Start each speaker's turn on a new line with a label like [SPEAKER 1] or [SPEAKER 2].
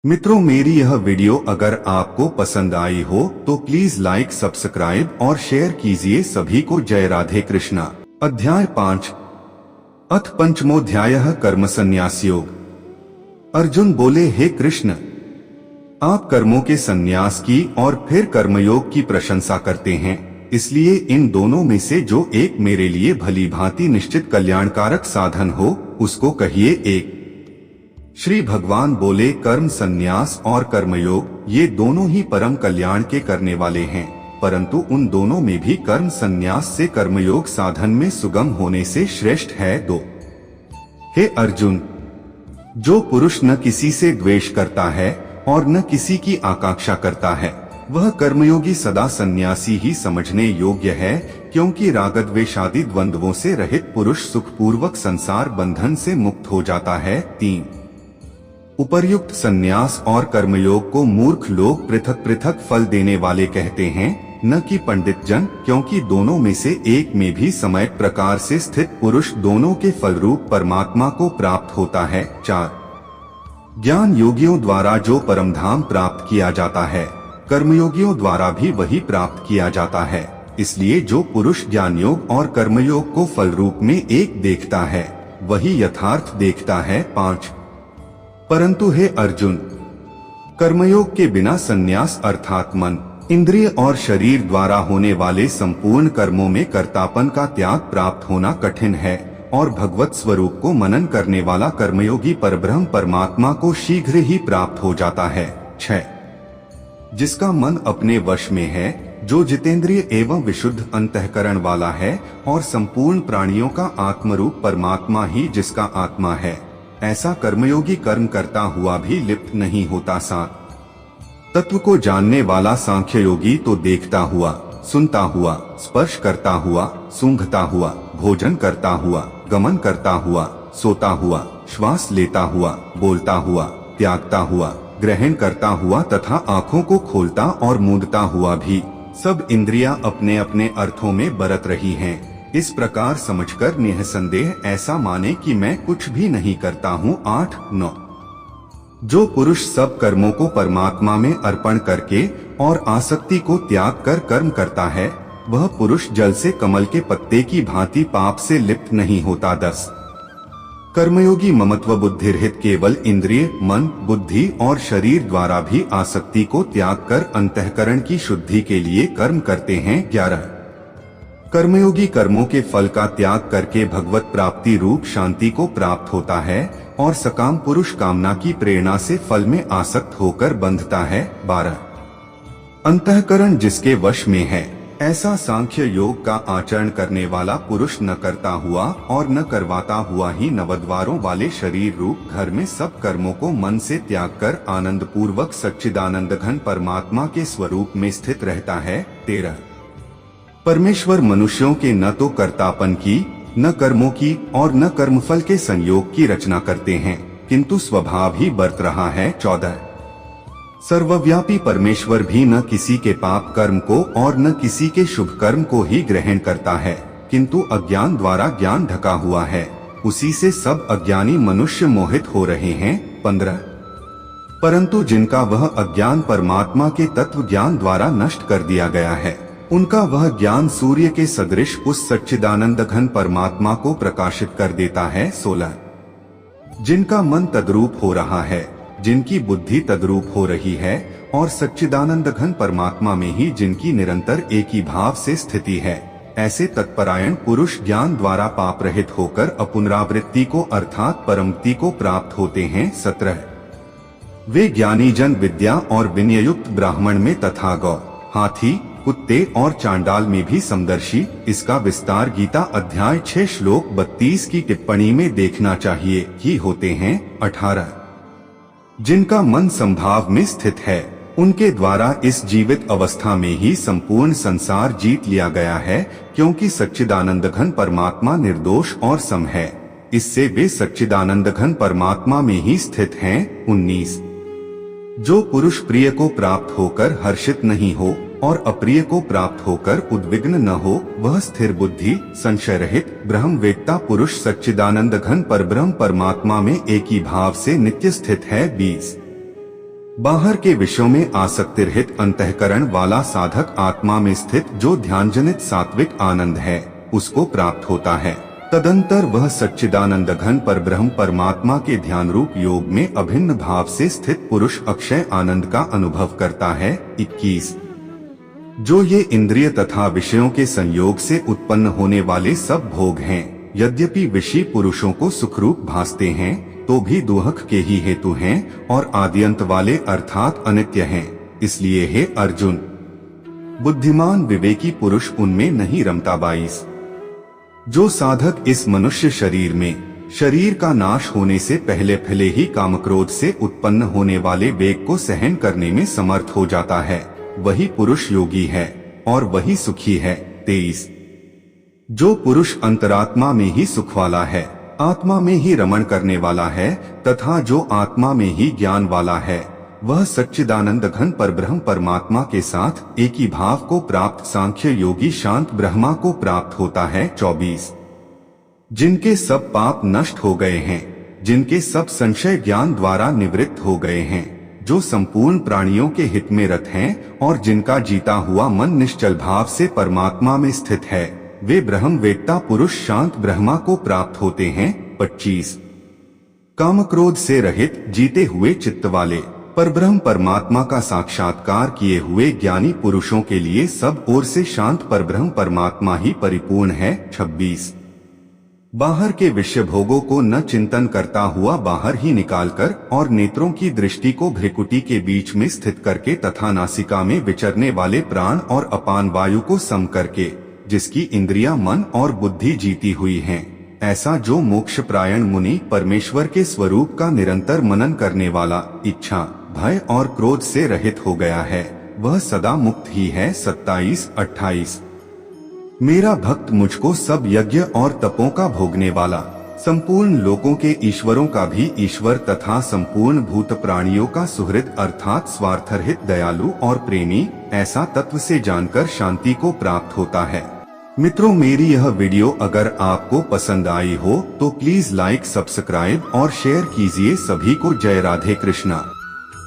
[SPEAKER 1] मित्रों, मेरी यह वीडियो अगर आपको पसंद आई हो तो प्लीज लाइक, सब्सक्राइब और शेयर कीजिए। सभी को जय राधे कृष्णा। अध्याय 5 अथ पंचमोध्यायः कर्म संन्यास योग। अर्जुन बोले, हे कृष्ण, आप कर्मों के संन्यास की और फिर कर्मयोग की प्रशंसा करते हैं, इसलिए इन दोनों में से जो एक मेरे लिए भली भांति निश्चित कल्याणकारक साधन हो उसको कहिए। एक श्री भगवान बोले, कर्म संन्यास और कर्मयोग ये दोनों ही परम कल्याण के करने वाले हैं, परंतु उन दोनों में भी कर्म संन्यास से कर्मयोग साधन में सुगम होने से श्रेष्ठ है। दो हे अर्जुन, जो पुरुष न किसी से द्वेष करता है और न किसी की आकांक्षा करता है, वह कर्मयोगी सदा सन्यासी ही समझने योग्य है, क्योंकि रागद्वेषादि द्वंद्वों से रहित पुरुष सुखपूर्वक संसार बंधन से मुक्त हो जाता है। 3 उपर्युक्त संन्यास और कर्मयोग को मूर्ख लोग पृथक पृथक फल देने वाले कहते हैं, न कि पंडित जन, क्योंकि दोनों में से एक में भी समय प्रकार से स्थित पुरुष दोनों के फलरूप परमात्मा को प्राप्त होता है। 4 ज्ञान योगियों द्वारा जो परमधाम प्राप्त किया जाता है, कर्मयोगियों द्वारा भी वही प्राप्त किया जाता है। इसलिए जो पुरुष ज्ञान योग और कर्मयोग को फल रूप में एक देखता है, वही यथार्थ देखता है। 5 परंतु हे अर्जुन, कर्मयोग के बिना संन्यास अर्थात मन, इंद्रिय और शरीर द्वारा होने वाले संपूर्ण कर्मों में कर्तापन का त्याग प्राप्त होना कठिन है, और भगवत स्वरूप को मनन करने वाला कर्मयोगी परब्रह्म परमात्मा को शीघ्र ही प्राप्त हो जाता है। 6 जिसका मन अपने वश में है, जो जितेंद्रिय एवं विशुद्ध अंतःकरण वाला है, और संपूर्ण प्राणियों का आत्मरूप परमात्मा ही जिसका आत्मा है, ऐसा कर्मयोगी कर्म करता हुआ भी लिप्त नहीं होता। 7 तत्व को जानने वाला सांख्य योगी तो देखता हुआ, सुनता हुआ, स्पर्श करता हुआ, सूंघता हुआ, भोजन करता हुआ, गमन करता हुआ, सोता हुआ, श्वास लेता हुआ, बोलता हुआ, त्यागता हुआ, ग्रहण करता हुआ तथा आँखों को खोलता और मूंदता हुआ भी सब इंद्रियां अपने अपने अर्थों में बरत रही हैं। इस प्रकार समझकर निःसंदेह ऐसा माने कि मैं कुछ भी नहीं करता हूँ। 8-9 जो पुरुष सब कर्मों को परमात्मा में अर्पण करके और आसक्ति को त्याग कर कर्म करता है, वह पुरुष जल से कमल के पत्ते की भांति पाप से लिप्त नहीं होता। 10 कर्मयोगी ममत्व बुद्धिरहित केवल इंद्रिय, मन, बुद्धि और शरीर द्वारा भी आसक्ति को त्याग कर अंतःकरण की शुद्धि के लिए कर्म करते हैं। 11 कर्मयोगी कर्मों के फल का त्याग करके भगवत प्राप्ति रूप शांति को प्राप्त होता है, और सकाम पुरुष कामना की प्रेरणा से फल में आसक्त होकर बंधता है। 12 अंतःकरण जिसके वश में है, ऐसा सांख्य योग का आचरण करने वाला पुरुष न करता हुआ और न करवाता हुआ ही नवद्वारों वाले शरीर रूप घर में सब कर्मों को मन से त्याग कर आनंद पूर्वक सच्चिदानंद घन परमात्मा के स्वरूप में स्थित रहता है। 13 परमेश्वर मनुष्यों के न तो कर्तापन की, न कर्मों की और न कर्मफल के संयोग की रचना करते हैं, किंतु स्वभाव ही बरत रहा है। 14 सर्वव्यापी परमेश्वर भी न किसी के पाप कर्म को और न किसी के शुभ कर्म को ही ग्रहण करता है, किंतु अज्ञान द्वारा ज्ञान ढका हुआ है, उसी से सब अज्ञानी मनुष्य मोहित हो रहे हैं। 15 परंतु जिनका वह अज्ञान परमात्मा के तत्व ज्ञान द्वारा नष्ट कर दिया गया है, उनका वह ज्ञान सूर्य के सदृश उस सच्चिदानंद घन परमात्मा को प्रकाशित कर देता है। 16 जिनका मन तद्रूप हो रहा है, जिनकी बुद्धि तद्रूप हो रही है, और सच्चिदानंद घन परमात्मा में ही जिनकी निरंतर एक ही भाव से स्थिति है, ऐसे तत्परायण पुरुष ज्ञान द्वारा पाप रहित होकर अपुनरावृत्ति को अर्थात परमति को प्राप्त होते हैं। 17 वे ज्ञानी जन विद्या और विनययुक्त ब्राह्मण में तथा गौ, हाथी, कुत्ते और चांडाल में भी समदर्शी। इसका विस्तार गीता अध्याय 6 श्लोक 32 की टिप्पणी में देखना चाहिए ही होते हैं। 18 जिनका मन संभाव में स्थित है, उनके द्वारा इस जीवित अवस्था में ही संपूर्ण संसार जीत लिया गया है, क्योंकि सच्चिदानंद घन परमात्मा निर्दोष और सम है, इससे वे सच्चिदानंद घन परमात्मा में ही स्थित हैं। 19 जो पुरुष प्रिय को प्राप्त होकर हर्षित नहीं हो और अप्रिय को प्राप्त होकर उद्विग्न न हो, वह स्थिर बुद्धि, संशय रहित ब्रह्मवेत्ता पुरुष सच्चिदानंद घन परब्रह्म परमात्मा में एक ही भाव से नित्य स्थित है। 20 बाहर के विषयों में आसक्ति रहित अंतःकरण वाला साधक आत्मा में स्थित जो ध्यानजनित सात्विक आनंद है उसको प्राप्त होता है। तदंतर वह सच्चिदानंद घन परब्रह्म परमात्मा के ध्यान रूप योग में अभिन्न भाव से स्थित पुरुष अक्षय आनंद का अनुभव करता है। 21 जो ये इंद्रिय तथा विषयों के संयोग से उत्पन्न होने वाले सब भोग हैं, यद्यपि विषयी पुरुषों को सुखरूप भासते हैं तो भी दुख के ही हेतु हैं और आद्यंत वाले अर्थात अनित्य हैं। इसलिए हे अर्जुन, बुद्धिमान विवेकी पुरुष उनमें नहीं रमता। 22 जो साधक इस मनुष्य शरीर में शरीर का नाश होने से पहले ही कामक्रोध से उत्पन्न होने वाले वेग को सहन करने में समर्थ हो जाता है, वही पुरुष योगी है और वही सुखी है। 23 जो पुरुष अंतरात्मा में ही सुख वाला है, आत्मा में ही रमण करने वाला है तथा जो आत्मा में ही ज्ञान वाला है, वह सच्चिदानंद घन परब्रह्म परमात्मा के साथ एक ही भाव को प्राप्त सांख्य योगी शांत ब्रह्मा को प्राप्त होता है। 24 जिनके सब पाप नष्ट हो गए हैं, जिनके सब संशय ज्ञान द्वारा निवृत्त हो गए हैं, जो संपूर्ण प्राणियों के हित में रत हैं और जिनका जीता हुआ मन निश्चल भाव से परमात्मा में स्थित है, वे ब्रह्म वेत्ता पुरुष शांत ब्रह्मा को प्राप्त होते हैं। 25 कामक्रोध से रहित जीते हुए चित्त वाले परब्रह्म परमात्मा का साक्षात्कार किए हुए ज्ञानी पुरुषों के लिए सब ओर से शांत परब्रह्म परमात्मा ही परिपूर्ण है। 26 बाहर के विषय भोगों को न चिंतन करता हुआ बाहर ही निकालकर और नेत्रों की दृष्टि को भ्रिकुटी के बीच में स्थित करके तथा नासिका में विचरने वाले प्राण और अपान वायु को सम करके जिसकी इंद्रियां मन और बुद्धि जीती हुई हैं, ऐसा जो मोक्ष प्रायण मुनि परमेश्वर के स्वरूप का निरंतर मनन करने वाला इच्छा भय और क्रोध से रहित हो गया है, वह सदा मुक्त ही है। 27-28 मेरा भक्त मुझको सब यज्ञ और तपों का भोगने वाला, संपूर्ण लोकों के ईश्वरों का भी ईश्वर तथा संपूर्ण भूत प्राणियों का सुहृद अर्थात स्वार्थरहित दयालु और प्रेमी, ऐसा तत्व से जानकर शांति को प्राप्त होता है। मित्रों, मेरी यह वीडियो अगर आपको पसंद आई हो तो प्लीज लाइक, सब्सक्राइब और शेयर कीजिए। सभी को जय राधे कृष्णा।